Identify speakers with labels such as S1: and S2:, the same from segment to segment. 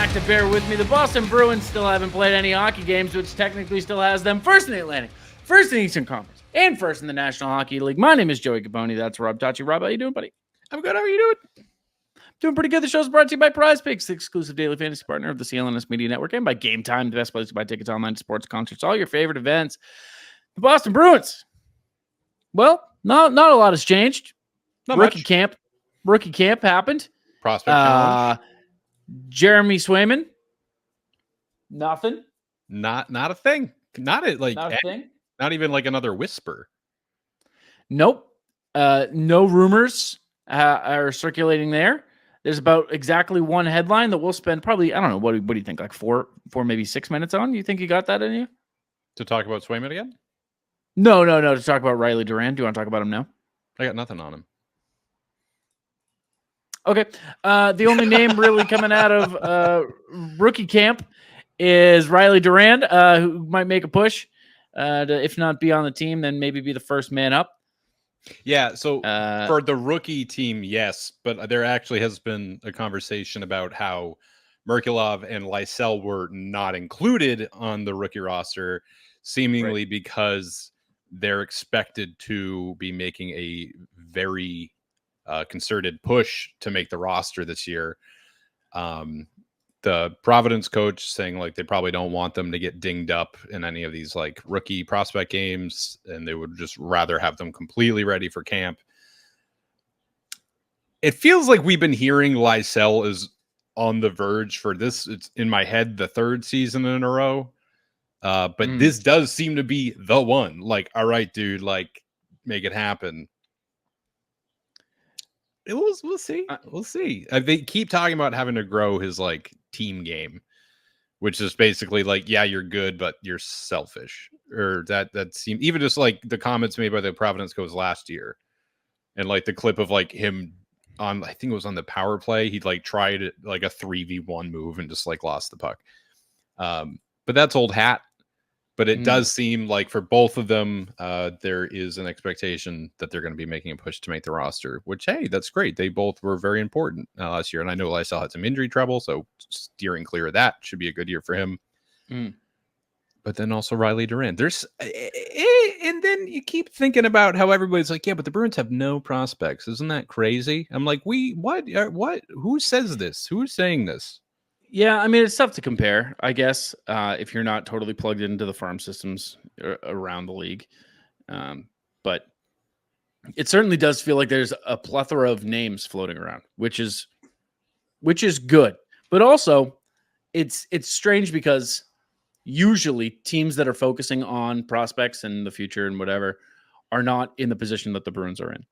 S1: back to bear with me. The Boston Bruins still haven't played any hockey games, which technically still has them first in the Atlantic, first in the Eastern Conference, and first in the National Hockey League. My name is Joey Copponi. That's Rob Tocci. Rob, how you doing, buddy?
S2: I'm good. How are you doing?
S1: Doing pretty good. The show's brought to you by Prize Picks, the exclusive daily fantasy partner of the CLNS Media Network, and by Game Time, the best place to buy tickets online to sports, concerts, all your favorite events. The Boston Bruins. Well, not a lot has changed.
S2: Not
S1: Rookie
S2: much.
S1: camp happened.
S2: Prospect challenge.
S1: Jeremy Swayman. Nothing.
S2: Not a thing. Not
S1: a thing.
S2: Not even like another whisper.
S1: Nope. No rumors are circulating there. There's about exactly one headline that we'll spend probably, I don't know, what do you think, like four, maybe 6 minutes on? You think you got that in you?
S2: To talk about Swayman again?
S1: No. To talk about Riley Duran. Do you want to talk about him now?
S2: I got nothing on him.
S1: Okay. The only name really coming out of rookie camp is Riley Duran, who might make a push to, if not be on the team, then maybe be the first man up.
S2: Yeah, so for the rookie team, yes, but there actually has been a conversation about how Merkulov and Lysell were not included on the rookie roster, seemingly because they're expected to be making a very concerted push to make the roster this year. The Providence coach saying like they probably don't want them to get dinged up in any of these like rookie prospect games, and they would just rather have them completely ready for camp. It feels like we've been hearing Lysell is on the verge for this. It's in my head the third season in a row. But this does seem to be the one. Like, all right, dude, like make it happen. We'll see. We'll see. They keep talking about having to grow his like team game, which is basically like, yeah, you're good, but you're selfish. Or that seemed even just like the comments made by the Providence coach last year, and like the clip of like him on, I think it was on the power play. He'd like tried like a 3v1 move and just like lost the puck. But that's old hat. But it does seem like for both of them, there is an expectation that they're going to be making a push to make the roster, which, hey, that's great. They both were very important last year. And I know Lysell had some injury trouble, so steering clear of that should be a good year for him. But then also Riley Duran. And then you keep thinking about how everybody's like, yeah, but the Bruins have no prospects. Isn't that crazy? I'm like, what? Who says this? Who's saying this?
S1: Yeah, I mean, it's tough to compare, I guess, if you're not totally plugged into the farm systems around the league. But it certainly does feel like there's a plethora of names floating around, which is good. But also, it's strange because usually teams that are focusing on prospects and the future and whatever are not in the position that the Bruins are in.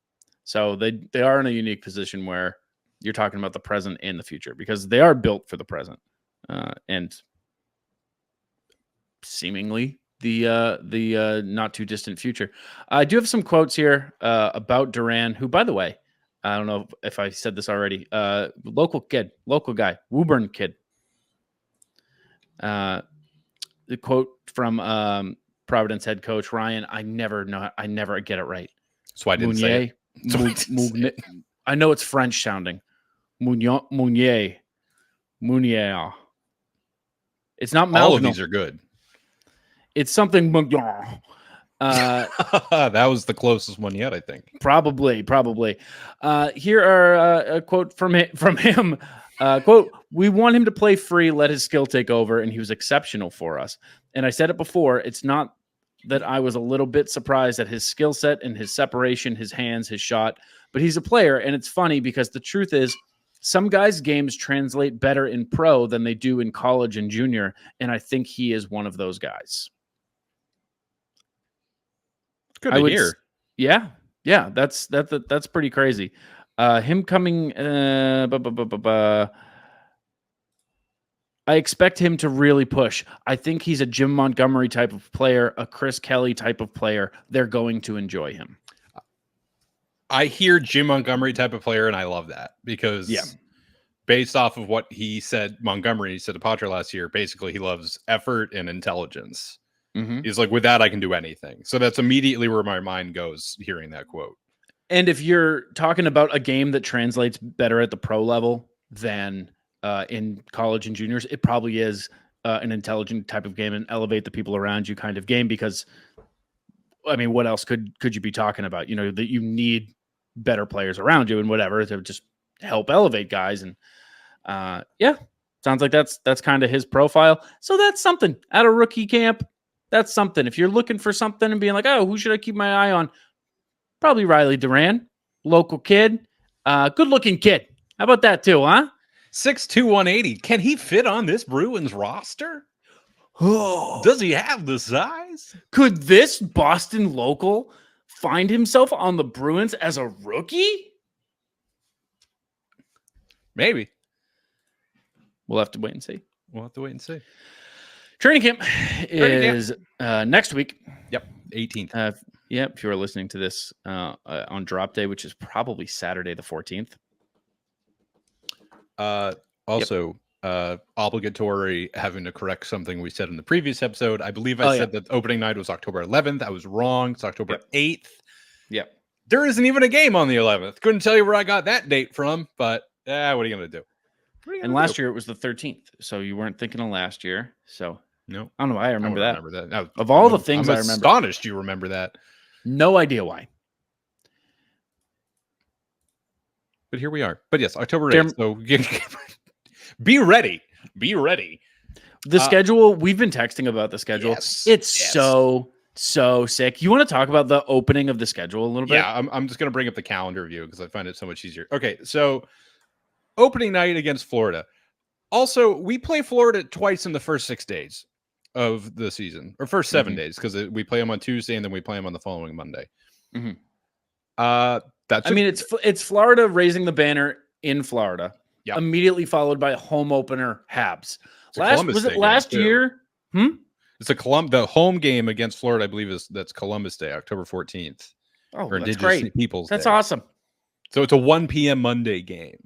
S1: So they are in a unique position where you're talking about the present and the future because they are built for the present and seemingly the not too distant future. I do have some quotes here about Duran, who, by the way, I don't know if I said this already. Local guy, Woburn kid. The quote from Providence head coach Ryan. I never get it right.
S2: That's why I didn't say
S1: it. I know it's French sounding. Mounier. It's not Malgnon.
S2: All of these are good.
S1: It's something.
S2: That was the closest one yet, I think.
S1: Probably. Here are a quote from him. Quote, "We want him to play free, let his skill take over, and he was exceptional for us. And I said it before, it's not that I was a little bit surprised at his skill set and his separation, his hands, his shot, but he's a player, and it's funny because the truth is some guys' games translate better in pro than they do in college and junior, and I think he is one of those guys."
S2: Good to hear.
S1: Yeah, that's pretty crazy. Him coming, I expect him to really push. I think he's a Jim Montgomery type of player, a Chris Kelly type of player. They're going to enjoy him.
S2: I hear Jim Montgomery type of player, and I love that because based off of what Montgomery said to Patra last year, basically he loves effort and intelligence. He's like, with that, I can do anything. So that's immediately where my mind goes hearing that quote.
S1: And if you're talking about a game that translates better at the pro level than in college and juniors, it probably is an intelligent type of game and elevate the people around you kind of game, because I mean, what else could you be talking about? That you need better players around you and whatever to just help elevate guys. And sounds like that's kind of his profile. So that's something at a rookie camp. That's something. If you're looking for something and being like, oh, who should I keep my eye on? Probably Riley Duran, local kid, good looking kid. How about that too, huh?
S2: 6'2", 180. Can he fit on this Bruins roster? Does he have the size?
S1: Could this Boston local find himself on the Bruins as a rookie?
S2: Maybe.
S1: We'll have to wait and see. Training camp is next week.
S2: Yep, 18th.
S1: If you are listening to this on drop day, which is probably Saturday the 14th.
S2: Obligatory having to correct something we said in the previous episode. I believe I said that opening night was October 11th. I was wrong. It's October 8th.
S1: Yep.
S2: There isn't even a game on the 11th. Couldn't tell you where I got that date from, but what are you going to do?
S1: And last year it was the 13th, so you weren't thinking of last year. So
S2: no,
S1: I don't know why I remember that.
S2: Now,
S1: of all the things
S2: I'm
S1: I remember,
S2: astonished you remember that.
S1: No idea why.
S2: But here we are. But yes, October 8th. So be ready. Be ready.
S1: The schedule, we've been texting about the schedule. It's so sick. You want to talk about the opening of the schedule a little bit?
S2: Yeah, I'm just going to bring up the calendar view because I find it so much easier. Okay, so opening night against Florida. Also, we play Florida twice in the first 6 days of the season, or first 7 days, because we play them on Tuesday and then we play them on the following Monday.
S1: It's Florida raising the banner in Florida. Yep. Immediately followed by a home opener Habs. Last year?
S2: It's the home game against Florida, I believe that's Columbus Day, October 14th.
S1: Oh, that's great.
S2: People's
S1: That's
S2: Day.
S1: Awesome.
S2: So it's a 1 p.m. Monday game.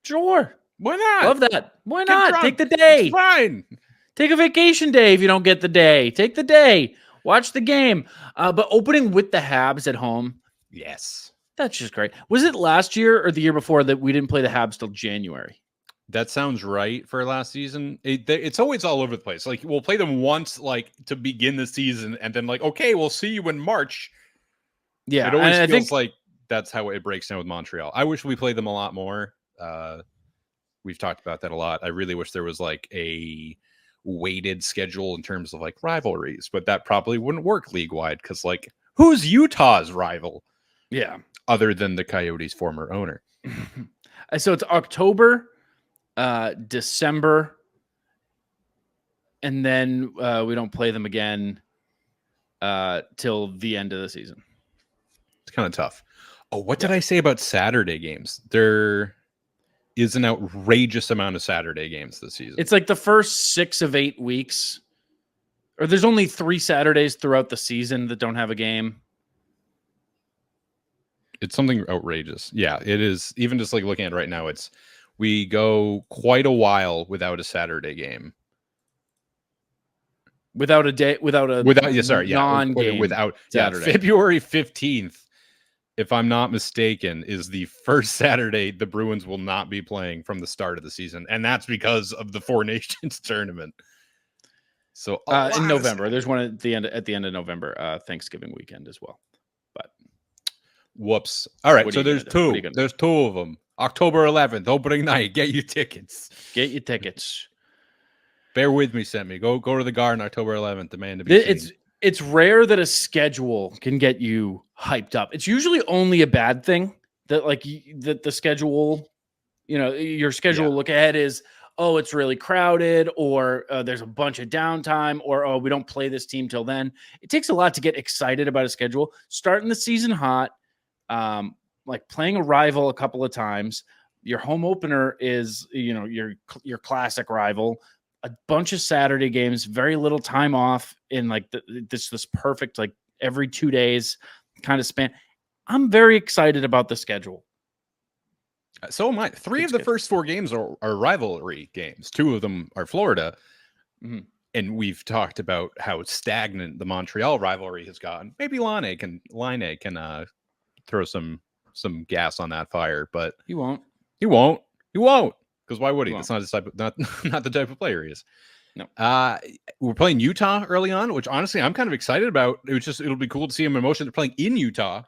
S1: Sure.
S2: Why not?
S1: Love that. Why not? Take the day.
S2: It's fine.
S1: Take a vacation day if you don't get the day. Take the day. Watch the game. But opening with the Habs at home.
S2: Yes.
S1: That's just great. Was it last year or the year before that we didn't play the Habs till January?
S2: That sounds right for last season. It's always all over the place. Like, we'll play them once, like, to begin the season, and then, like, okay, we'll see you in March.
S1: Yeah.
S2: It always feels like that's how it breaks down with Montreal. I wish we played them a lot more. We've talked about that a lot. I really wish there was, like, a weighted schedule in terms of, like, rivalries, but that probably wouldn't work league-wide because, like, who's Utah's rival?
S1: Yeah.
S2: Other than the Coyotes' former owner.
S1: So it's October, December, and then we don't play them again till the end of the season.
S2: It's kind of tough. Oh, what did I say about Saturday games? There is an outrageous amount of Saturday games this season.
S1: It's like the first 6 of 8 weeks, or there's only 3 Saturdays throughout the season that don't have a game.
S2: It's something outrageous. Yeah, it is. Even just like looking at it right now, we go quite a while without a Saturday game.
S1: Without a day, without non-game.
S2: Without
S1: Saturday.
S2: February 15th, if I'm not mistaken, is the first Saturday the Bruins will not be playing from the start of the season, and that's because of the Four Nations tournament. So
S1: in November, there's one at the end of November, Thanksgiving weekend as well. But
S2: whoops. All right, so there's two. There's 2 of them. October 11th, opening night. Get your tickets. Bear with me, Semi. Go to the Garden October 11th. Demand to be seen.
S1: It's rare that a schedule can get you hyped up. It's usually only a bad thing that the schedule, your schedule look ahead is, oh, it's really crowded, or there's a bunch of downtime, or, oh, we don't play this team till then. It takes a lot to get excited about a schedule. Starting the season hot, like playing a rival a couple of times. Your home opener is, your classic rival. A bunch of Saturday games, very little time off in like this perfect, like every 2 days kind of span. I'm very excited about the schedule.
S2: So am I. 3 of the first 4 games are rivalry games. 2 of them are Florida. Mm-hmm. And we've talked about how stagnant the Montreal rivalry has gotten. Maybe Laine can throw some gas on that fire, but
S1: he won't.
S2: Because because why would he?
S1: Well,
S2: That's not his type of, not the type of player he is.
S1: No.
S2: We're playing Utah early on, which honestly I'm kind of excited about. It'll be cool to see him in motion. They're playing in Utah.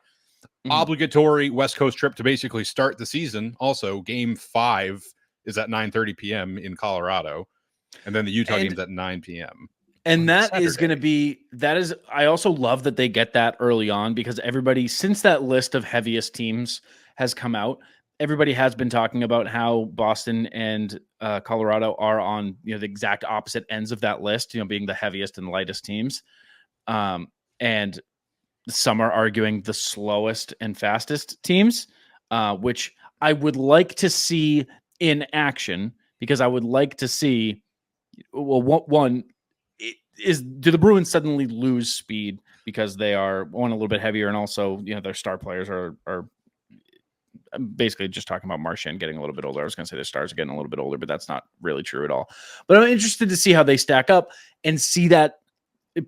S2: Obligatory West Coast trip to basically start the season. Also, game 5 is at 9:30 p.m. in Colorado, and then the Utah game's at 9 p.m.
S1: And that is going to be, I also love that they get that early on, because everybody, since that list of heaviest teams has come out, everybody has been talking about how Boston and Colorado are on, the exact opposite ends of that list, being the heaviest and lightest teams. And some are arguing the slowest and fastest teams, which I would like to see in action, because I would like to see, well, do the Bruins suddenly lose speed because they are a little bit heavier, and also their star players are I'm basically just talking about Marchand getting a little bit older. I was going to say the stars are getting a little bit older, but that's not really true at all. But I'm interested to see how they stack up and see that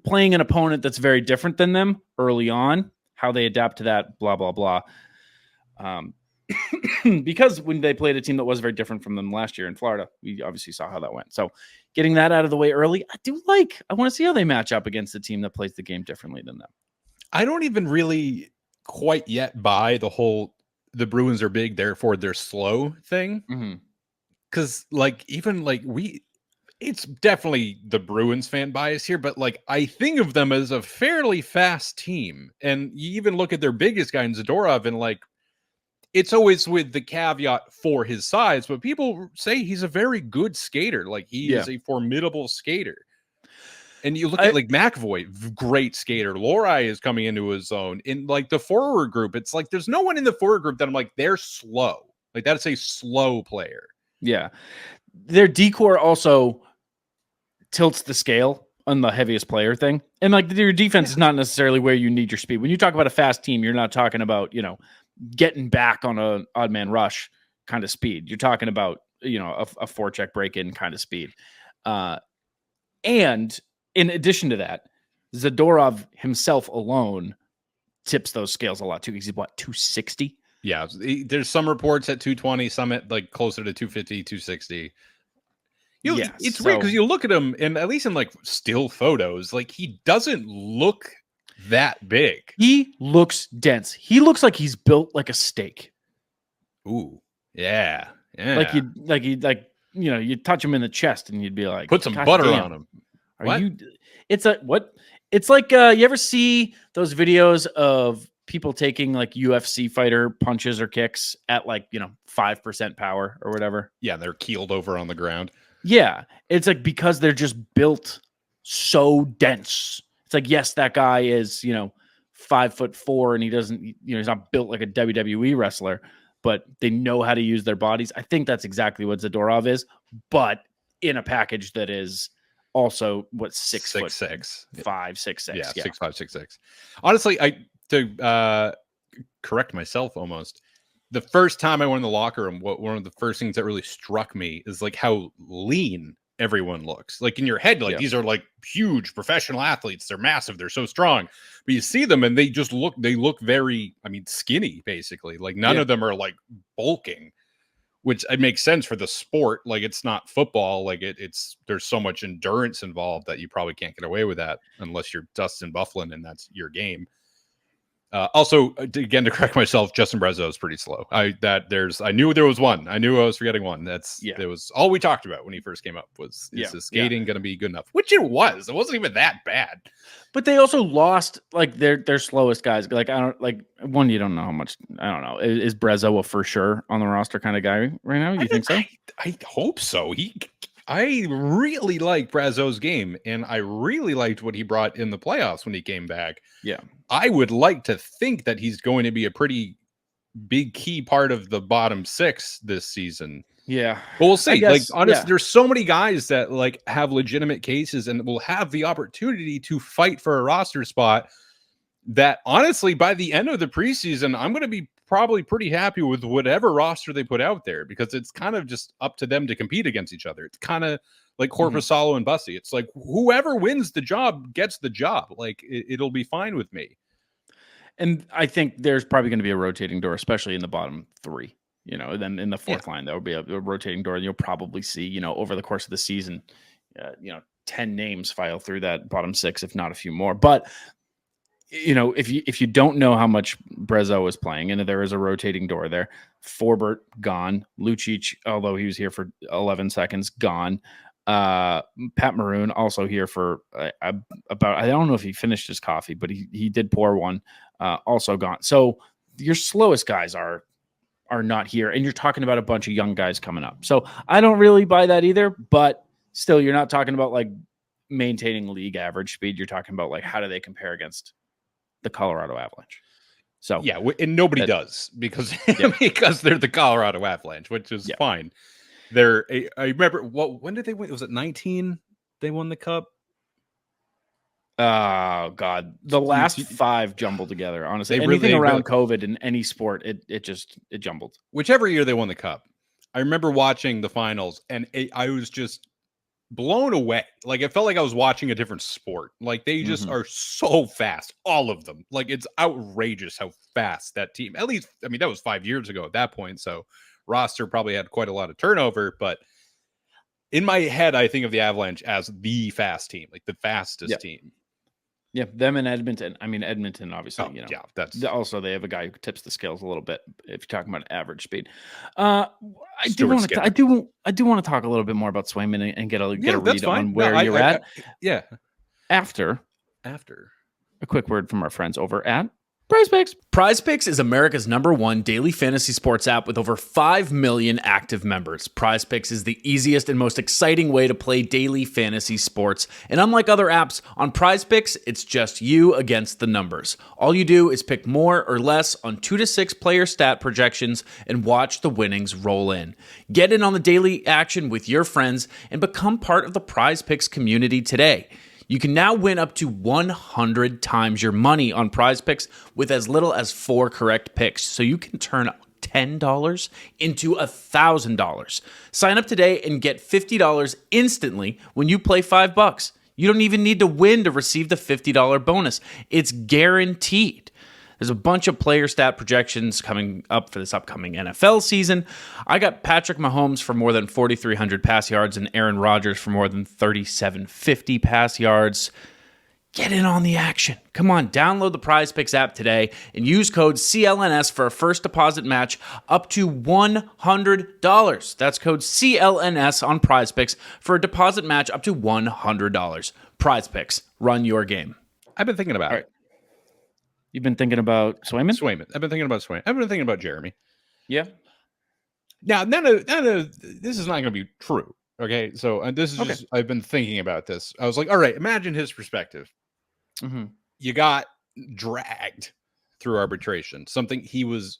S1: playing an opponent that's very different than them early on, how they adapt to that, blah, blah, blah. Because when they played a team that was very different from them last year in Florida, we obviously saw how that went. So getting that out of the way early, I want to see how they match up against a team that plays the game differently than them. I don't even really quite yet buy the Bruins are big, therefore they're slow thing. Because it's definitely the Bruins fan bias here, but I think of them as a fairly fast team. And you even look at their biggest guy in Zadorov, and it's always with the caveat for his size, but people say he's a very good skater. He is a formidable skater. And you look at McAvoy, great skater. Lohrei is coming into his own. In the forward group, it's there's no one in the forward group that I'm they're slow. That's a slow player. Yeah. Their decor also tilts the scale on the heaviest player thing. And your defense is not necessarily where you need your speed. When you talk about a fast team, you're not talking about, getting back on a odd man rush kind of speed. You're talking about, a forecheck break-in kind of speed. And in addition to that, Zadorov himself alone tips those scales a lot too. He's 260? Yeah. There's some reports at 220, some at closer to 250, 260. It's weird because you look at him, and at least in still photos, he doesn't look that big. He looks dense. He looks like he's built like a steak. Ooh, yeah. You touch him in the chest, and you'd be like, put some butter on him. It's like you ever see those videos of people taking UFC fighter punches or kicks at 5% power or whatever? Yeah, they're keeled over on the ground. Yeah, it's because they're just built so dense. It's yes, that guy is 5'4" and he doesn't he's not built like a WWE wrestler, but they know how to use their bodies. I think that's exactly what Zadorov is, but in a package that is also 6'6", 5'6", 6'6". Yeah, 6'5", 6'6". Honestly, to correct myself almost. The first time I went in the locker room, one of the first things that really struck me is how lean everyone looks. In your head, these are huge professional athletes. They're massive. They're so strong. But you see them and they look very, skinny, basically. None of them are bulking, which it makes sense for the sport. It's not football. There's so much endurance involved that you probably can't get away with that unless you're Dustin Byfuglien and that's your game. Also, again, to correct myself, Justin Brezzo is pretty slow. I knew there was one. I knew I was forgetting one. It was all we talked about when he first came up is his skating going to be good enough? Which it was. It wasn't even that bad. But they also lost their slowest guys. You don't know how much. I don't know. Is Brezzo a for sure on the roster kind of guy right now? You think so? I hope so. I really like Brazzo's game, and I really liked what he brought in the playoffs when he came back. Yeah. I would like to think that he's going to be a pretty big key part of the bottom 6 this season. Yeah. But we'll see. Honestly, there's so many guys that have legitimate cases and will have the opportunity to fight for a roster spot that honestly, by the end of the preseason, I'm going to be probably pretty happy with whatever roster they put out there, because it's kind of just up to them to compete against each other. It's kind of like Korpisalo and Bussy. It's whoever wins the job gets the job. It'll be fine with me. And I think there's probably going to be a rotating door, especially in the bottom 3. And then in the fourth line, there will be a rotating door, and you'll probably see, over the course of the season, 10 names file through that bottom six, if not a few more. But if you don't know how much Brezzo is playing, and there is a rotating door there, Forbert gone, Lucic, although he was here for 11 seconds, gone. Pat Maroon also here for about, I don't know if he finished his coffee, but he did pour one, also gone. So your slowest guys are not here, and you're talking about a bunch of young guys coming up. So I don't really buy that either, but still, you're not talking about like maintaining league average speed. You're talking about like, how do they compare against the Colorado Avalanche? So
S2: yeah, and nobody does because they're the Colorado Avalanche, which is fine. I remember when did they win? Was it 19? They won the cup.
S1: Oh God, the last five jumbled together. Honestly, anything around COVID in any sport, it jumbled.
S2: Whichever year they won the cup, I remember watching the finals, and I was just blown away. Like, it felt like I was watching a different sport. Like, they just are so fast, all of them. Like, it's outrageous how fast that team. At least, I mean, that was 5 years ago at that point, so roster probably had quite a lot of turnover. But in my head, I think of the Avalanche as the fast team, like the fastest team.
S1: Yeah, them and Edmonton. I mean, Edmonton, obviously,
S2: that's
S1: also, they have a guy who tips the scales a little bit if you're talking about average speed. I do want to talk a little bit more about Swayman and get a read on where you're at. After a quick word from our friends over at PrizePicks. PrizePicks is America's #1 daily fantasy sports app with over 5 million active members. PrizePicks is the easiest and most exciting way to play daily fantasy sports. And unlike other apps, on PrizePicks, it's just you against the numbers. All you do is pick more or less on 2 to 6 player stat projections and watch the winnings roll in. Get in on the daily action with your friends and become part of the PrizePicks community today. You can now win up to 100 times your money on PrizePicks with as little as 4 correct picks. So you can turn $10 into $1,000. Sign up today and get $50 instantly when you play $5. You don't even need to win to receive the $50 bonus. It's guaranteed. There's a bunch of player stat projections coming up for this upcoming NFL season. I got Patrick Mahomes for more than 4,300 pass yards and Aaron Rodgers for more than 3,750 pass yards. Get in on the action. Come on, download the PrizePicks app today and use code CLNS for a first deposit match up to $100. That's code CLNS on PrizePicks for a deposit match up to $100. PrizePicks, run your game.
S2: I've been thinking about it.
S1: You've been thinking about Swayman?
S2: Swayman. I've been thinking about Swayman. I've been thinking about Jeremy.
S1: Yeah.
S2: Now, none of this is not going to be true. Okay. So this is just, I've been thinking about this. I was like, all right, imagine his perspective.
S1: Mm-hmm.
S2: You got dragged through arbitration, something he was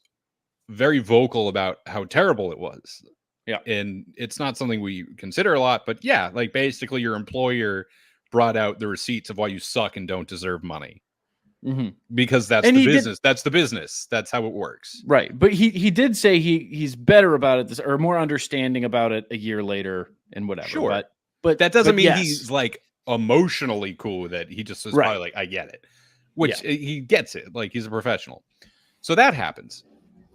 S2: very vocal about how terrible it was.
S1: Yeah.
S2: And it's not something we consider a lot, but yeah, like basically your employer brought out the receipts of why you suck and don't deserve money.
S1: Mm-hmm.
S2: Because that's the business. That's the business. That's how it works.
S1: Right. But he did say he's better about it, or more understanding about it a year later and whatever.
S2: Sure. But that doesn't mean he's like emotionally cool with it. He just is probably like, I get it. Which he gets it. Like, he's a professional. So that happens.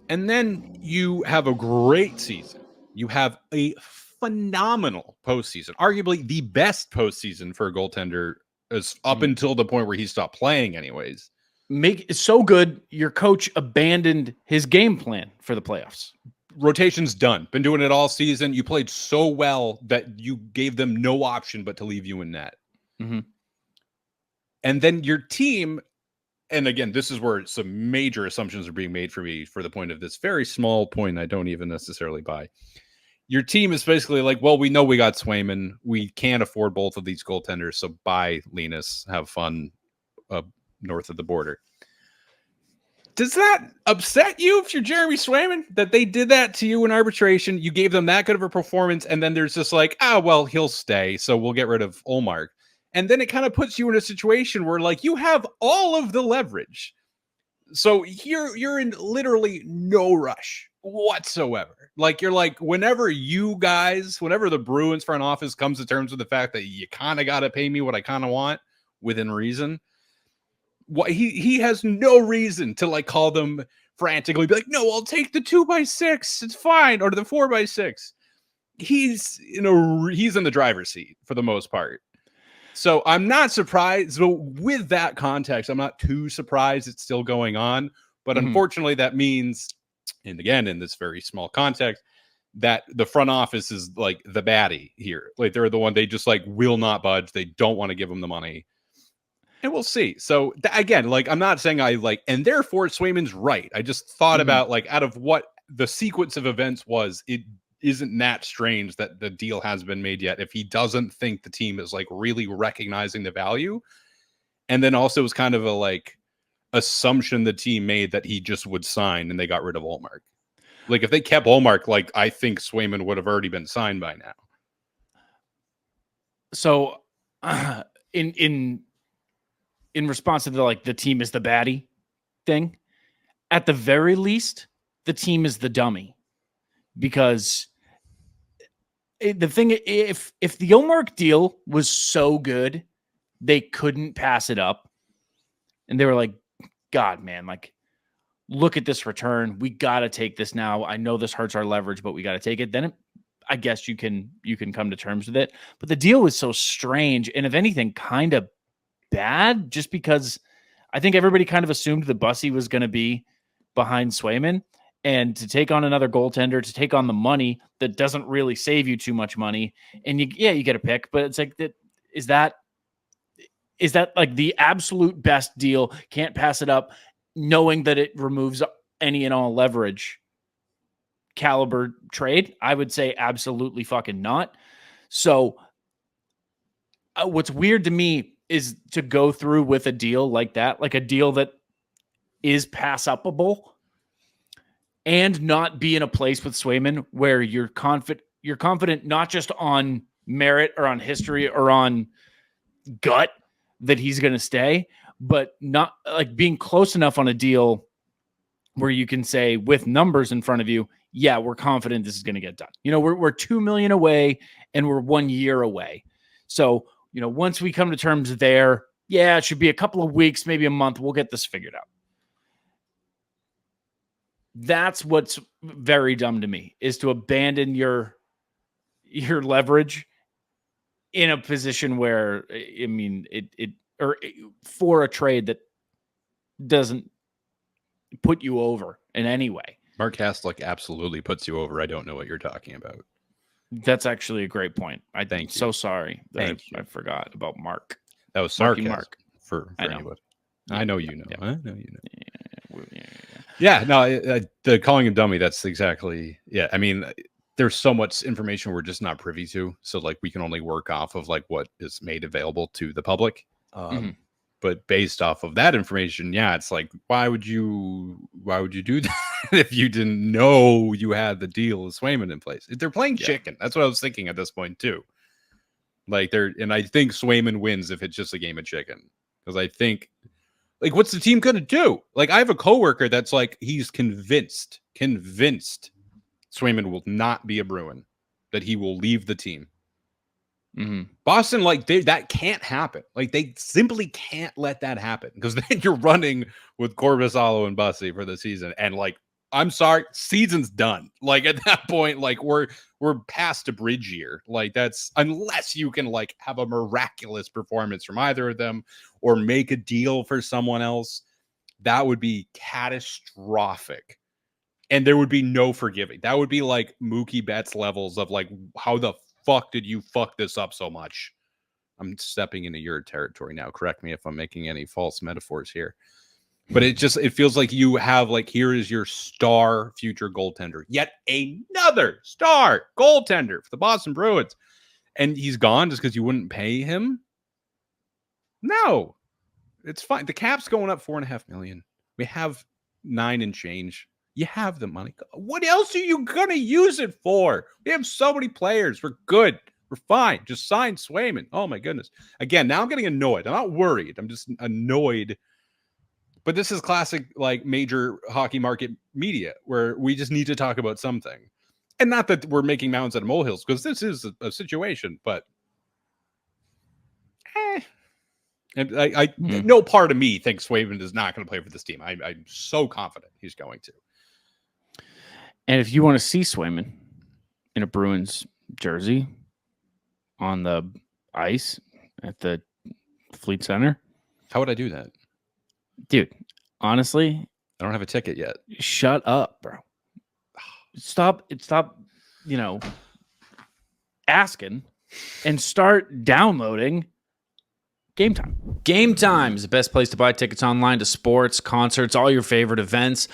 S2: And then you have a great season. You have a phenomenal postseason. Arguably the best postseason for a goaltender is up until the point where he stopped playing anyways.
S1: It's so good, your coach abandoned his game plan for the playoffs.
S2: Rotation's done. Been doing it all season. You played so well that you gave them no option but to leave you in net.
S1: Mm-hmm.
S2: And then your team, and again, this is where some major assumptions are being made for me for the point of this very small point I don't even necessarily buy. Your team is basically like, well, we know we got Swayman. We can't afford both of these goaltenders, so bye, Linus. Have fun north of the border. Does that upset you if you're Jeremy Swayman, that they did that to you in arbitration? You gave them that good of a performance, and then there's just like, well, he'll stay, so we'll get rid of Ullmark. And then it kind of puts you in a situation where, like, you have all of the leverage. So you're in literally no rush whatsoever. Like, you're like, whenever the Bruins front office comes to terms with the fact that you kind of got to pay me what I kind of want within reason, he has no reason to like call them frantically be like, no, I'll take the 2x6. It's fine. Or the 4x6. He's in the driver's seat for the most part. So I'm not surprised. So with that context, I'm not too surprised it's still going on. But unfortunately, that means, and again, in this very small context, that the front office is like the baddie here. Like they're the one, they just like will not budge. They don't want to give them the money. And we'll see. So again, like I'm not saying I like, and therefore Swayman's right. I just thought about like out of what the sequence of events was, it isn't that strange that the deal has been made yet if he doesn't think the team is like really recognizing the value. And then also it was kind of a like assumption the team made that he just would sign and they got rid of Ullmark. Like if they kept Ullmark, like I think Swayman would have already been signed by now.
S1: So in response to the team is the baddie thing, at the very least, the team is the dummy. Because the thing, if the Ullmark deal was so good, they couldn't pass it up. And they were like, God, man, like, look at this return. We got to take this now. I know this hurts our leverage, but we got to take it. Then I guess you can come to terms with it. But the deal was so strange. And if anything, kind of bad, just because I think everybody kind of assumed that Bussy was going to be behind Swayman. And to take on another goaltender, to take on the money that doesn't really save you too much money. And you get a pick, but it's like that. Is that like the absolute best deal? Can't pass it up, knowing that it removes any and all leverage caliber trade? I would say absolutely fucking not. So what's weird to me is to go through with a deal like that, like a deal that is pass upable, and not be in a place with Swayman where you're confident not just on merit or on history or on gut that he's going to stay, but not like being close enough on a deal where you can say with numbers in front of you, yeah, we're confident this is going to get done. We're 2 million away and we're 1 year away. So, once we come to terms there, yeah, it should be a couple of weeks, maybe a month. We'll get this figured out. That's what's very dumb to me, is to abandon your leverage in a position where, I mean, or for a trade that doesn't put you over in any way.
S2: Mark Haslick absolutely puts you over. I don't know what you're talking about.
S1: That's actually a great point. I'm so sorry that I forgot about Mark.
S2: That was sarcasm. Mark. For anybody. I know you know.
S1: Yeah.
S2: I know you know. Yeah, no, the calling him dummy, that's exactly, yeah. I mean, there's so much information we're just not privy to. So like we can only work off of like what is made available to the public. But based off of that information, yeah, it's like, why would you do that if you didn't know you had the deal with Swayman in place? If they're playing chicken, that's what I was thinking at this point too. Like and I think Swayman wins if it's just a game of chicken. Because I think, like, what's the team going to do? Like, I have a coworker that's like, he's convinced Swayman will not be a Bruin, that he will leave the team. Boston, like, that can't happen. Like, they simply can't let that happen, because then you're running with Korpisalo and Bussy for the season. And, like, I'm sorry, season's done. Like, at that point, like, we're past a bridge year. Like, that's, unless you can like have a miraculous performance from either of them or make a deal for someone else, that would be catastrophic. And there would be no forgiving. That would be like Mookie Betts levels of like, how the fuck did you fuck this up so much? I'm stepping into your territory now. Correct me if I'm making any false metaphors here. But it feels like you have, like, here is your star future goaltender. Yet another star goaltender for the Boston Bruins. And he's gone just because you wouldn't pay him? No. It's fine. The cap's going up $4.5 million. We have 9 and change. You have the money. What else are you going to use it for? We have so many players. We're good. We're fine. Just sign Swayman. Oh, my goodness. Again, now I'm getting annoyed. I'm not worried. I'm just annoyed. But this is classic, like, major hockey market media, where we just need to talk about something. And not that we're making mountains out of molehills, because this is a situation, but And no part of me thinks Swayman is not going to play for this team. I'm so confident he's going to.
S1: And if you want to see Swayman in a Bruins jersey on the ice at the Fleet Center,
S2: how would I do that?
S1: Dude, honestly,
S2: I don't have a ticket yet.
S1: Shut up, bro. Stop, asking and start downloading Game Time. Game Time is the best place to buy tickets online to sports, concerts, all your favorite events.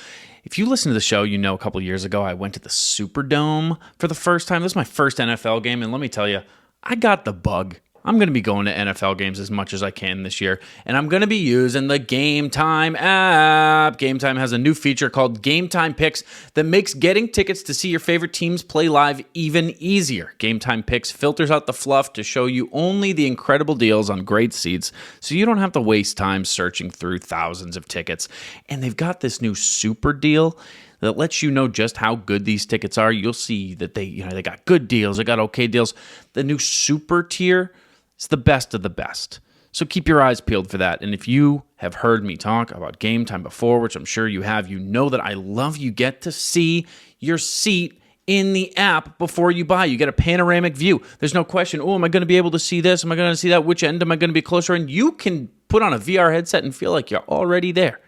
S1: If you listen to the show, you know a couple years ago I went to the Superdome for the first time. This is my first NFL game, and let me tell you, I got the bug. I'm going to be going to NFL games as much as I can this year, and I'm going to be using the Game Time app. Game Time has a new feature called Game Time Picks that makes getting tickets to see your favorite teams play live even easier. Game Time Picks filters out the fluff to show you only the incredible deals on great seats, so you don't have to waste time searching through thousands of tickets. And they've got this new super deal that lets you know just how good these tickets are. You'll see that they got good deals, they got okay deals. The new super tier, it's the best of the best. So keep your eyes peeled for that. And if you have heard me talk about Game Time before, which I'm sure you have, you know that I love you get to see your seat in the app before you buy. You get a panoramic view. There's no question, am I going to be able to see this? Am I going to see that? Which end am I going to be closer? And you can put on a VR headset and feel like you're already there.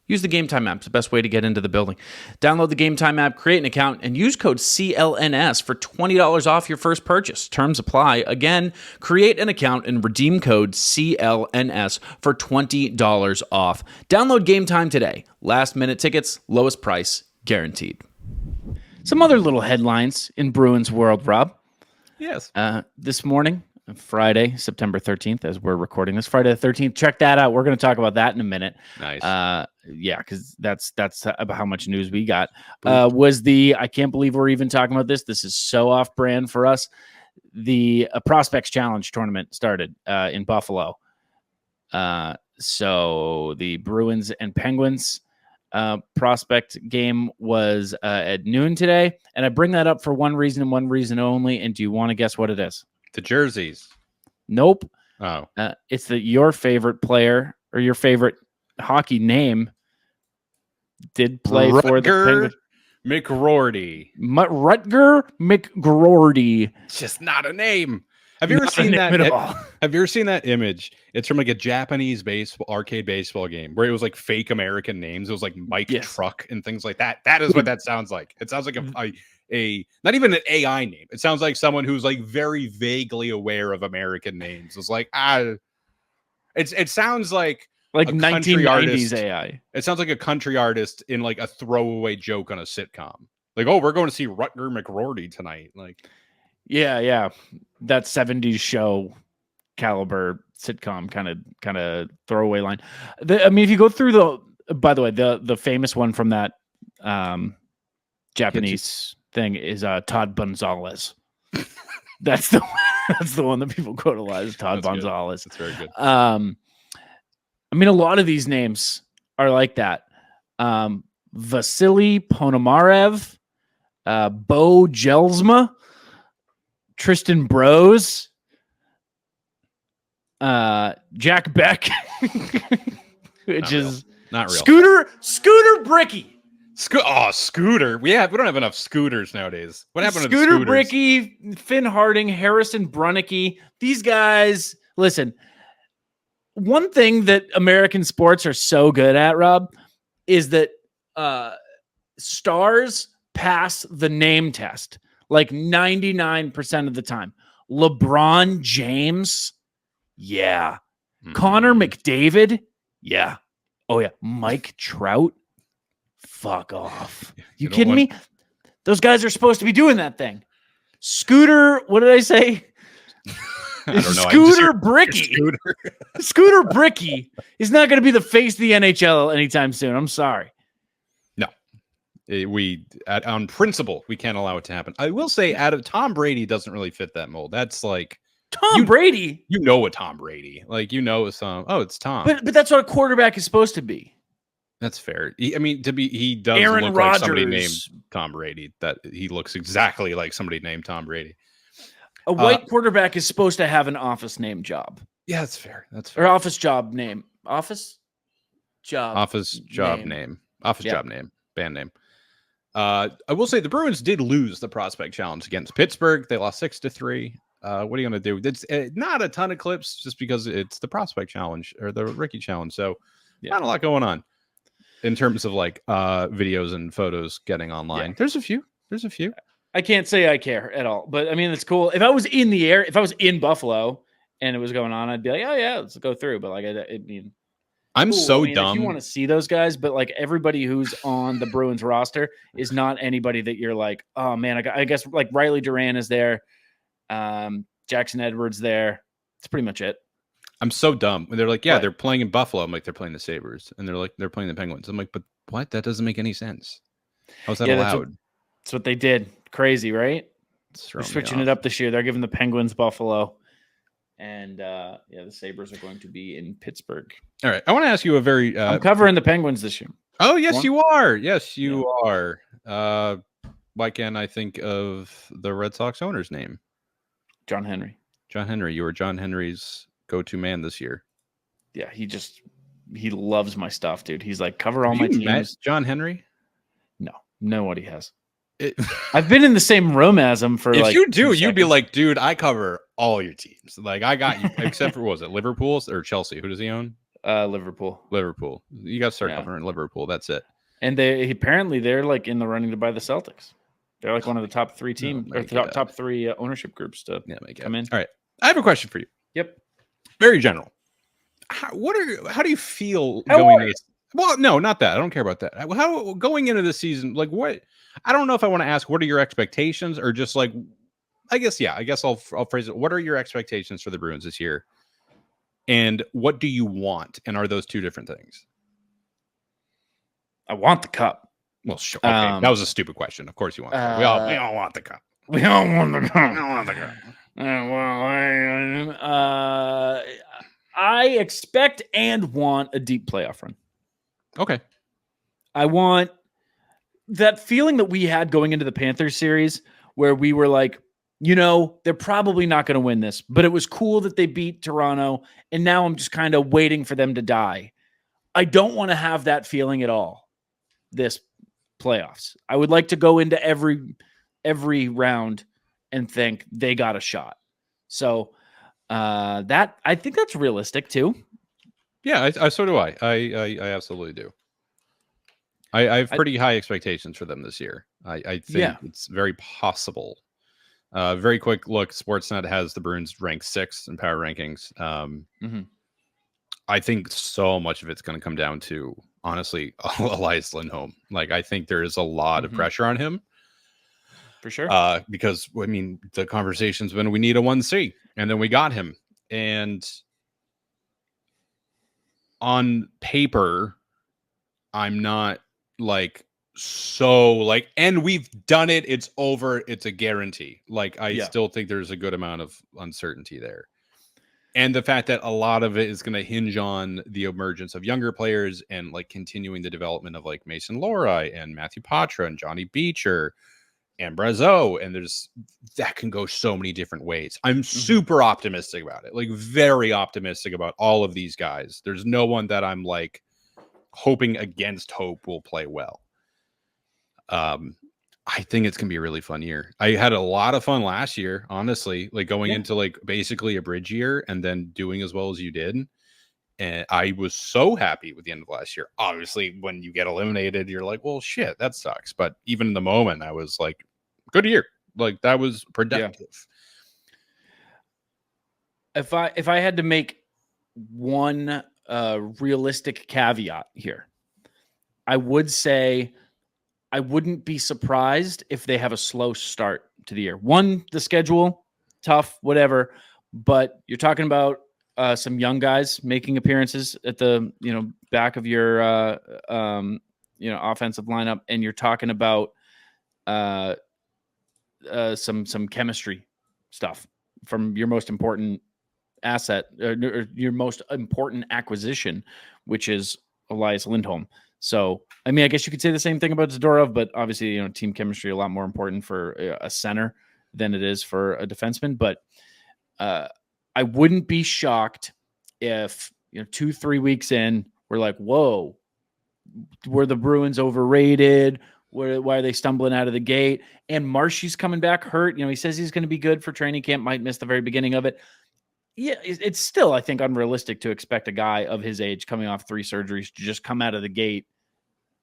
S1: Use the Game Time app. It's the best way to get into the building. Download the Game Time app, create an account, and use code CLNS for $20 off your first purchase. Terms apply. Again, create an account and redeem code CLNS for $20 off. Download Game Time today. Last minute tickets, lowest price, guaranteed. Some other little headlines in Bruins world, Rob.
S2: Yes.
S1: This morning, Friday, September 13th, as we're recording this, Friday the 13th. Check that out. We're going to talk about that in a minute.
S2: Nice.
S1: Yeah, because that's about how much news we got. I can't believe we're even talking about this. This is so off brand for us. The Prospects Challenge tournament started in Buffalo. So the Bruins and Penguins prospect game was at noon today. And I bring that up for one reason and one reason only. And do you want to guess what it is?
S2: The jerseys.
S1: Nope.
S2: Oh.
S1: It's that your favorite player or your favorite hockey name did play for the Penguins.
S2: McGroarty.
S1: Rutger McGroarty.
S2: It's just not a name. Have you ever seen that? Have you ever seen that image? It's from like a Japanese arcade baseball game where it was like fake American names. It was like Mike Truck and things like that. That is what that sounds like. It sounds like a not even an AI name. It sounds like someone who's like very vaguely aware of American names. It's like it sounds like
S1: 1990s AI.
S2: It sounds like a country artist in like a throwaway joke on a sitcom. Like, we're going to see Rutger McGroarty tonight. Like,
S1: yeah, that 70s show caliber sitcom kind of throwaway line. If you go through by the way, the famous one from that Japanese thing is Todd Gonzalez. That's the one that people quote a lot, is Todd Gonzalez.
S2: That's very good.
S1: A lot of these names are like that. Vasily Ponomarev, Bo Jelsma, Tristan Brose, Jack Beck, which is
S2: not real.
S1: Scooter Bricky.
S2: Scooter. We don't have enough scooters nowadays. What happened to
S1: Scooter Bricky, Finn Harding, Harrison Brunnicke? These guys, listen. One thing that American sports are so good at, Rob, is that stars pass the name test like 99% of the time. LeBron James, yeah. Connor McDavid, yeah. Oh, yeah. Mike Trout, fuck off. You kidding me? Those guys are supposed to be doing that thing. Scooter, what did I say?
S2: I don't know.
S1: Scooter Bricky. Scooter Bricky is not going to be the face of the NHL anytime soon. I'm sorry.
S2: No. On principle, we can't allow it to happen. I will say, Tom Brady doesn't really fit that mold. That's like
S1: Tom Brady.
S2: You know a Tom Brady. Like, it's Tom.
S1: But that's what a quarterback is supposed to be.
S2: That's fair. He does
S1: Aaron
S2: look
S1: Rodgers.
S2: like somebody named Tom Brady. That he looks exactly like somebody named Tom Brady.
S1: A white quarterback is supposed to have an office name job.
S2: Yeah, that's fair. That's
S1: Or
S2: fair.
S1: office job name. Office job
S2: name. Band name. I will say the Bruins did lose the prospect challenge against Pittsburgh. They lost 6-3. What are you going to do? It's not a ton of clips just because it's the prospect challenge or the rookie challenge. So not a lot going on in terms of like videos and photos getting online. There's a few.
S1: I can't say I care at all, but I mean, it's cool. If I was in the air, if I was in Buffalo and it was going on, I'd be like, oh yeah, let's go through. But like, I mean,
S2: I'm so
S1: if
S2: dumb.
S1: you want to see those guys, but like everybody who's on the Bruins roster is not anybody that you're like, oh man, I guess like Riley Duran is there. Jackson Edwards there. That's pretty much it.
S2: I'm so dumb. They're like, yeah, they're playing in Buffalo. I'm like, they're playing the Sabres. And they're like, they're playing the Penguins. I'm like, but what? That doesn't make any sense. How's that allowed?
S1: That's what they did. Crazy, right? They're switching it up this year. They're giving the Penguins Buffalo. And the Sabres are going to be in Pittsburgh.
S2: All right. I want to ask you a very...
S1: I'm covering the Penguins this year.
S2: Oh, yes, you are. Yes, you are. Why can't I think of the Red Sox owner's name?
S1: John Henry.
S2: John Henry. You were John Henry's go-to man this year.
S1: Yeah, he loves my stuff, dude. He's like, cover all my teams.
S2: Met John Henry?
S1: No, know what he has. I've been in the same room as him for
S2: if you do, you'd be like, dude, I cover all your teams. Like, I got you, except for, what was it, Liverpool or Chelsea? Who does he own?
S1: Liverpool.
S2: You got to start covering Liverpool. That's it.
S1: And they're like in the running to buy the Celtics. They're like one of the top 3 teams or top 3 ownership groups to come in.
S2: All right. I have a question for you.
S1: Yep.
S2: Very general. How do you feel going into this? Well, no, not that. I don't care about that. How going into the season, like what? I don't know if I want to ask what are your expectations or just like, I guess I'll phrase it. What are your expectations for the Bruins this year? And what do you want? And are those two different things?
S1: I want the cup.
S2: Well, sure. Okay. That was a stupid question. Of course you want the cup. We all want the cup.
S1: We all want the cup.
S2: We all want the cup.
S1: I expect and want a deep playoff run.
S2: Okay.
S1: I want that feeling that we had going into the Panthers series where we were like, they're probably not going to win this, but it was cool that they beat Toronto, and now I'm just kind of waiting for them to die. I don't want to have that feeling at all this playoffs. I would like to go into every round and think they got a shot. So that I think that's realistic too.
S2: Yeah, so do I. I absolutely do. I have pretty high expectations for them this year. I think it's very possible. Very quick look, Sportsnet has the Bruins ranked 6th in power rankings. I think so much of it's going to come down to, honestly, Elias Lindholm. Like, I think there is a lot of pressure on him.
S1: For sure.
S2: Because, I mean, the conversation's been, we need a 1C. And then we got him. And on paper, I'm not like so like, and we've done it. It's over. It's a guarantee. Like, I still think there's a good amount of uncertainty there. And the fact that a lot of it is going to hinge on the emergence of younger players and like continuing the development of like Mason Lohrei and Matthew Patra and Johnny Beecher and Brazeau. And that can go so many different ways. I'm super optimistic about it. Like, very optimistic about all of these guys. There's no one that I'm like hoping against hope will play well. I think it's gonna be a really fun year. I had a lot of fun last year, honestly, like going into like basically a bridge year and then doing as well as you did. And I was so happy with the end of last year. Obviously, when you get eliminated, you're like, well, shit, that sucks. But even in the moment, I was like, good year. Like, that was productive.
S1: If I had to make one realistic caveat here, I would say I wouldn't be surprised if they have a slow start to the year. One, the schedule, tough, whatever. But you're talking about some young guys making appearances at the back of your offensive lineup, and you're talking about some chemistry stuff from your most important asset or your most important acquisition, which is Elias Lindholm. So, I mean, I guess you could say the same thing about Zadorov, but obviously, team chemistry a lot more important for a center than it is for a defenseman. But I wouldn't be shocked if 2-3 weeks in, we're like, whoa, were the Bruins overrated? Why are they stumbling out of the gate? And Marshy's coming back hurt. He says he's going to be good for training camp, might miss the very beginning of it. Yeah, it's still, I think, unrealistic to expect a guy of his age coming off 3 surgeries to just come out of the gate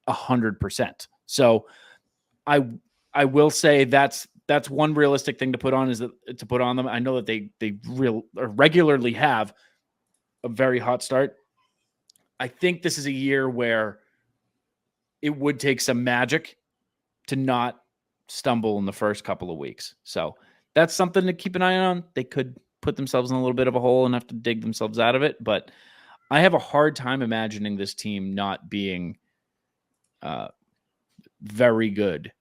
S1: 100%. So I will say that's one realistic thing to put on them. I know that they regularly have a very hot start. I think this is a year where it would take some magic to not stumble in the first couple of weeks. So that's something to keep an eye on. They could put themselves in a little bit of a hole and have to dig themselves out of it. But I have a hard time imagining this team not being very good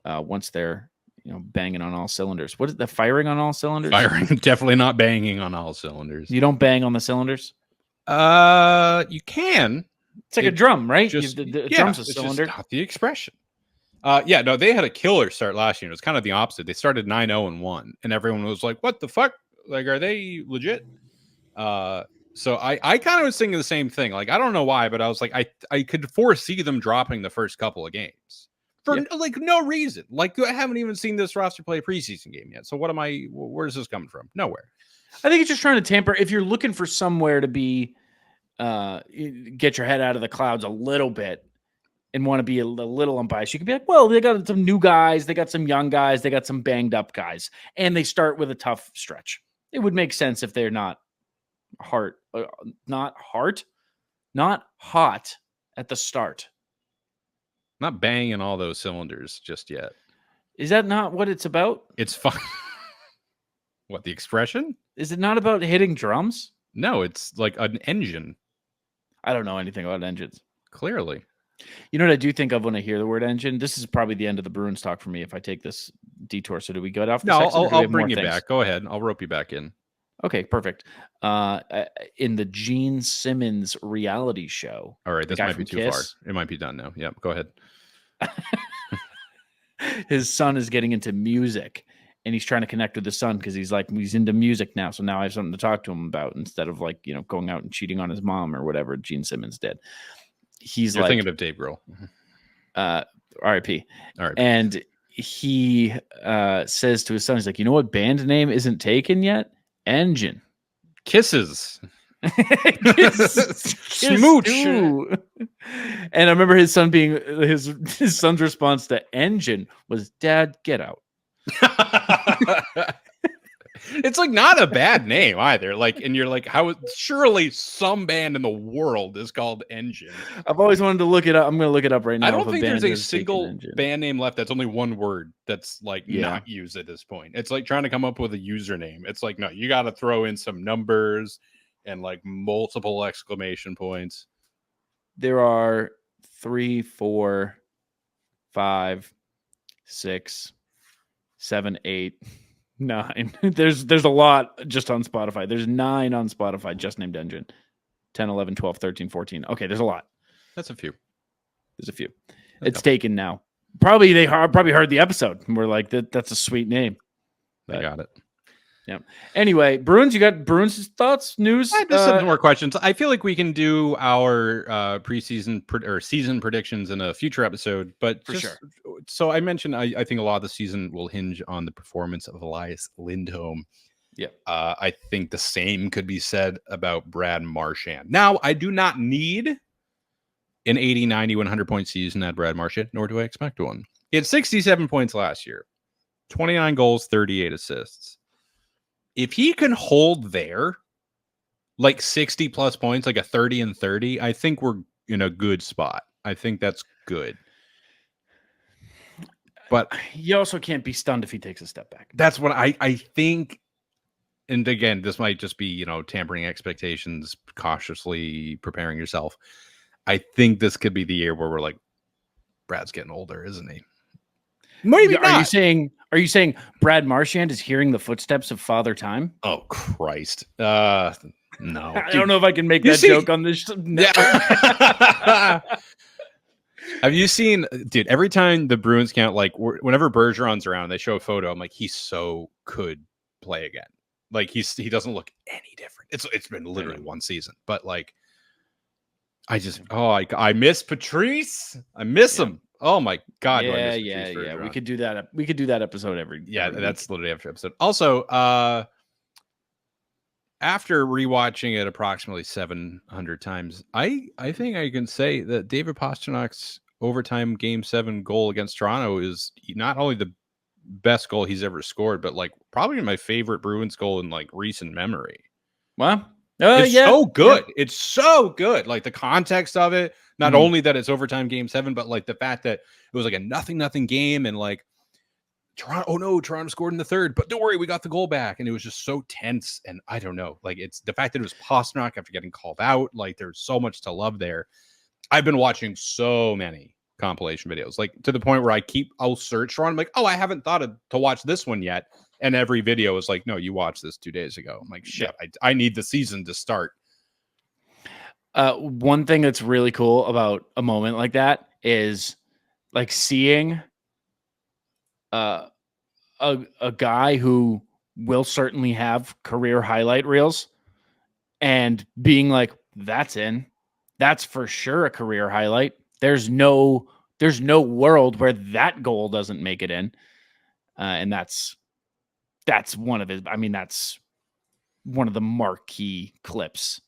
S1: once they're banging on all cylinders. What is the firing on all cylinders?
S2: Firing, definitely not banging on all cylinders.
S1: You don't bang on the cylinders?
S2: You can.
S1: It's like a drum, right?
S2: The
S1: drum's a cylinder.
S2: Just not the expression. No, they had a killer start last year. It was kind of the opposite. They started 9-0-1, and everyone was like, "What the fuck? Like, are they legit?" So I kind of was thinking the same thing. Like, I don't know why, but I was like, I could foresee them dropping the first couple of games for like no reason. Like, I haven't even seen this roster play a preseason game yet. So where's this coming from? Nowhere.
S1: I think it's just trying to tamper. If you're looking for somewhere to be, get your head out of the clouds a little bit and want to be a little unbiased, you could be like, well, they got some new guys, they got some young guys, they got some banged up guys, and they start with a tough stretch. It would make sense if they're not not hot at the start.
S2: Not banging all those cylinders just yet.
S1: Is that not what it's about?
S2: It's fun. What, the expression?
S1: Is it not about hitting drums?
S2: No, it's like an engine.
S1: I don't know anything about engines.
S2: Clearly.
S1: You know what I do think of when I hear the word engine? This is probably the end of the Bruins talk for me if I take this detour. So do we get off the sex,
S2: I'll bring you back. Go ahead. I'll rope you back in.
S1: Okay, perfect. In the Gene Simmons reality show.
S2: All right, this might be too far. It might be done now. Yep, go ahead.
S1: His son is getting into music, and he's trying to connect with his son because he's into music now. So now I have something to talk to him about instead of going out and cheating on his mom or whatever Gene Simmons did. You're
S2: thinking of Dave Grohl.
S1: R.I.P. And he says to his son, he's like, you know what band name isn't taken yet? Engine.
S2: Kisses.
S1: Smooch. And I remember his son being his son's response to engine was, Dad, get out.
S2: It's like not a bad name either. Like, and you're like, how surely some band in the world is called Engine.
S1: I've always wanted to look it up. I'm going to look it up right now.
S2: I don't think there's a single band name left that's only one word that's not used at this point. It's like trying to come up with a username. It's like, no, you got to throw in some numbers and like multiple exclamation points.
S1: There are 3, 4, 5, 6, 7, 8, 9. There's a lot just on Spotify. There's 9 on Spotify just named Engine. 10, 11, 12, 13, 14. Okay, there's a lot.
S2: That's a few.
S1: There's a few. It's taken now. Probably they probably heard the episode and we're like, that's a sweet name.
S2: They got it.
S1: Yeah. Anyway, Bruins, you got Bruins thoughts, news?
S2: I just have more questions. I feel like we can do our preseason or season predictions in a future episode, but
S1: for sure.
S2: So I mentioned I think a lot of the season will hinge on the performance of Elias Lindholm.
S1: Yeah.
S2: I think the same could be said about Brad Marchand. Now, I do not need an 80, 90, 100 point season at Brad Marchand, nor do I expect one. He had 67 points last year, 29 goals, 38 assists. If he can hold there, like 60 plus points, like a 30 and 30, I think we're in a good spot. I think that's good. But
S1: you also can't be stunned if he takes a step back.
S2: That's what I think. And again, this might just be, tampering expectations, cautiously preparing yourself. I think this could be the year where we're like, Brad's getting older, isn't he? Maybe not.
S1: Are you saying Brad Marchand is hearing the footsteps of Father Time?
S2: Oh, Christ. No.
S1: I don't know if I can make that joke on this.
S2: Yeah. Have you seen, dude, every time the Bruins count, like whenever Bergeron's around, they show a photo. I'm like, he so could play again. Like he doesn't look any different. It's been literally one season, but like, I miss Patrice. I miss him. Oh my God.
S1: Yeah. We could do that. We could do that episode every
S2: that's literally every episode. Also, after rewatching it approximately 700 times, I think I can say that David Pasternak's overtime Game 7 goal against Toronto is not only the best goal he's ever scored, but like probably my favorite Bruins goal in like recent memory.
S1: Wow.
S2: It's so good. Yeah. It's so good. Like the context of it, not only that it's overtime Game 7, but like the fact that it was like a 0-0 game and like Toronto scored in the third, but don't worry, we got the goal back. And it was just so tense. And I don't know, like it's the fact that it was Pastrnak after getting called out. Like there's so much to love there. I've been watching so many compilation videos, like to the point where I'll search for. I'm like, oh, I haven't thought to watch this one yet. And every video is like, no, you watched this 2 days ago. I'm like, shit, I need the season to start.
S1: One thing that's really cool about a moment like that is like seeing a guy who will certainly have career highlight reels and being like, that's for sure a career highlight. There's no world where that goal doesn't make it in. And that's one of his, that's one of the marquee clips.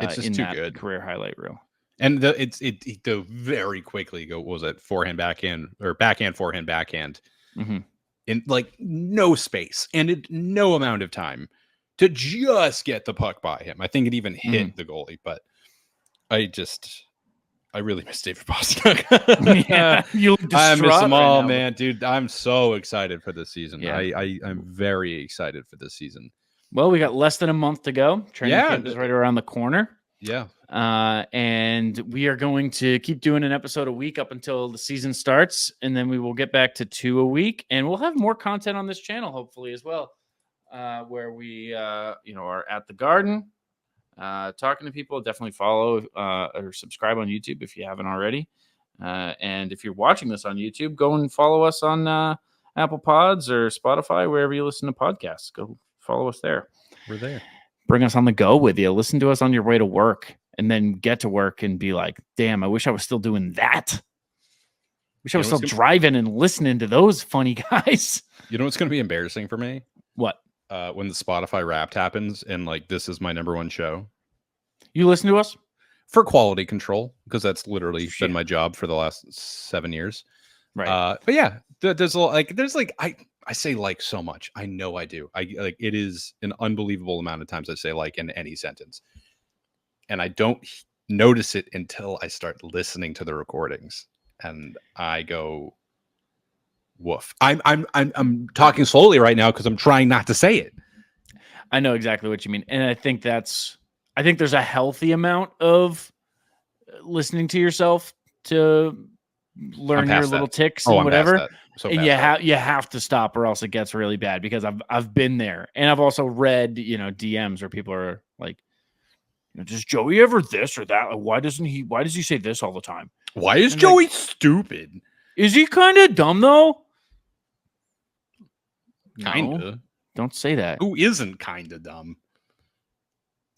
S2: It's just
S1: in
S2: too
S1: that
S2: good
S1: career highlight reel.
S2: And it very quickly go, what was it, forehand, backhand, or backhand, forehand, backhand, in like no space and no amount of time to just get the puck by him. I think it even hit the goalie, but I really miss David Pastrnak. I miss him all, right, man, dude. I'm so excited for this season. Yeah. I'm very excited for this season.
S1: Well, we got less than a month to go. Training camp is right around the corner.
S2: Yeah.
S1: And we are going to keep doing an episode a week up until the season starts. And then we will get back to 2 a week. And we'll have more content on this channel, hopefully, as well, where we, are at the Garden, talking to people. Definitely follow or subscribe on YouTube if you haven't already. And if you're watching this on YouTube, go and follow us on Apple Pods or Spotify, wherever you listen to podcasts. Go follow us there.
S2: We're there.
S1: Bring us on the go with you. Listen to us on your way to work and then get to work and be like, damn, I wish I was still doing that. Wish I was still driving and listening to those funny guys.
S2: You know what's going to be embarrassing for me?
S1: What?
S2: When the Spotify Wrapped happens and like this is my number one show.
S1: You listen to us?
S2: For quality control, because that's literally been my job for the last 7 years.
S1: Right.
S2: But yeah, there's I say like so much. I know I do. Like it is an unbelievable amount of times I say like in any sentence. And I don't notice it until I start listening to the recordings and I go, woof. I'm talking slowly right now because I'm trying not to say it.
S1: I know exactly what you mean. And I think there's a healthy amount of listening to yourself to learn your little ticks and whatever.
S2: So
S1: and you have to stop or else it gets really bad, because I've been there. And I've also read, DMs where people are like, does Joey ever this or that? Why does he say this all the time?
S2: Why is Joey stupid?
S1: Is he kind of dumb though?
S2: Kinda.
S1: No, don't say that.
S2: Who isn't kind of dumb?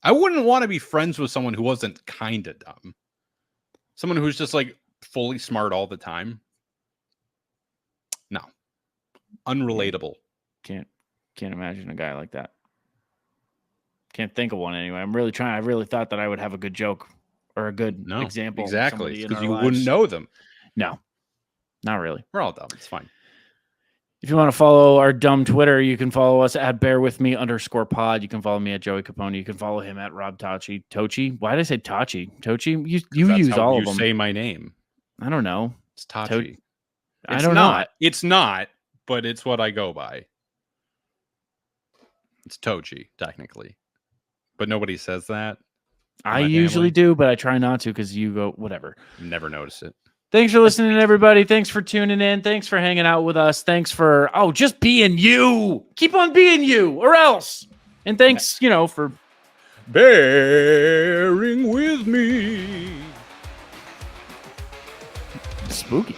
S2: I wouldn't want to be friends with someone who wasn't kind of dumb. Someone who's just like fully smart all the time. No. Unrelatable.
S1: Can't imagine a guy like that. Can't think of one anyway. I'm really trying. I really thought that I would have a good joke or a good example.
S2: Exactly. Because you wouldn't know them.
S1: No, not really.
S2: We're all dumb. It's fine.
S1: If you want to follow our dumb Twitter, you can follow us at bearwithme_pod. You can follow me at Joey Copponi. You can follow him at Rob Tocci. Tocci? Why did I say Tocci? Tocci? You use all of them.
S2: You say my name.
S1: I don't know.
S2: It's Tocci.
S1: I don't know.
S2: It's not, but it's what I go by. It's Tocci, technically. But nobody says that.
S1: I usually do, but I try not to because you go, whatever.
S2: Never notice it.
S1: Thanks for listening, everybody. Thanks for tuning in. Thanks for hanging out with us. Thanks for, just being you. Keep on being you or else. And thanks, for
S2: bearing with me.
S1: Spooky.